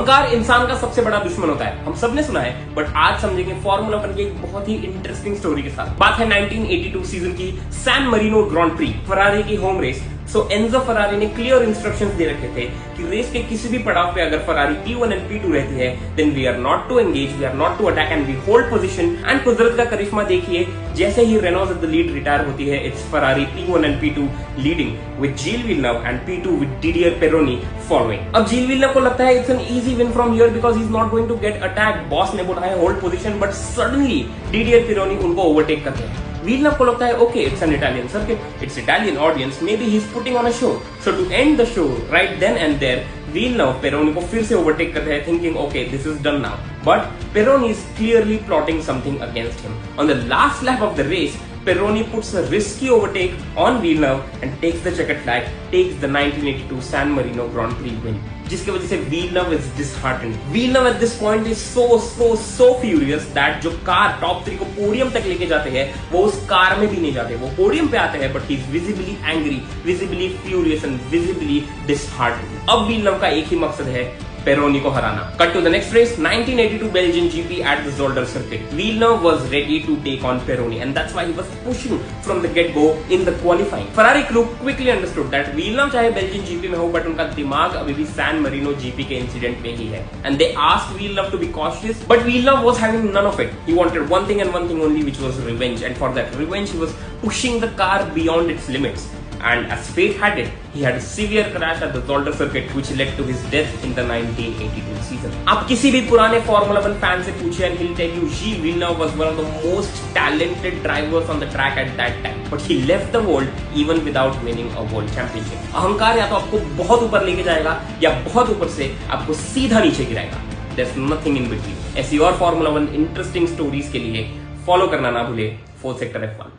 अहंकार इंसान का सबसे बड़ा दुश्मन होता है, हम सबने सुना है, बट आज समझेंगे फॉर्मूला वन की एक बहुत ही इंटरेस्टिंग स्टोरी के साथ। बात है 1982 सीजन की San Marino Grand Prix, Ferrari की home race. So Enzo Ferrari ने क्लियर इंस्ट्रक्शंस दे रखे थे कि रेस के किसी भी पड़ाव पे अगर फरारी P1 एंड P2 रहती है, then we are not to engage, we are not to attack and we hold position. And कुदरत का करिश्मा देखिए, जैसे ही Renaults at the lead retire होती है, it's Ferrari P1 and P2 leading with Gilles Villeneuve and P2 with Didier Pironi following. अब Gilles Villeneuve को लगता है it's an easy win from here because he is not going to get attack, boss ने बोला है hold position, but suddenly Didier Peyronie उनको overtake करते हैं। Villeneuve को लगता है okay, it's an Italian circuit, it's Italian audience, maybe he's putting on a show. So to end the show right then and there, Villeneuve Peroni को फिर से overtake करते हैं, thinking okay, this is done now. But Peroni is clearly plotting something against him. On the last lap of the race, Peroni puts a risky overtake on Villeneuve and takes the checkered flag, takes the 1982 San Marino Grand Prix win. जिसकी वजह से Villeneuve is disheartened. Villeneuve at this point is so furious that जो car top 3 को podium तक लेके जाते हैं, वो उस कार में भी नहीं जाते, वो पोडियम पे आते हैं, but he is visibly angry, visibly furious and visibly disheartened. अब Villeneuve का एक ही मकसद है, पेरोनी को हराना। Cut to the next race, 1982 Belgian GP at the Zolder circuit. Villeneuve was ready to take on Peroni, and that's why he was pushing from the get-go in the qualifying. Ferrari crew quickly understood that Villeneuve चाहे Belgian GP में हो, but उनका दिमाग अभी भी San Marino GP के incident में ही है। And they asked Villeneuve to be cautious, but Villeneuve was having none of it. He wanted one thing and one thing only, which was revenge. And for that revenge, he was pushing the car beyond its limits. And as fate had it, he had a severe crash at the Zolder circuit, which led to his death in the 1982 season. आप किसी भी पुराने Formula 1 fan से पूछिए, and he'll tell you, Gilles Villeneuve was one of the most talented drivers on the track at that time, but he left the world even without winning a world championship. अहंकार या तो आपको बहुत ऊपर लेके जाएगा, या बहुत ऊपर से आपको सीधा नीचे गिराएगा. There's nothing in between. ऐसी और Formula 1 इंटरेस्टिंग स्टोरीज के लिए फॉलो करना ना भूले 4 Sector F1.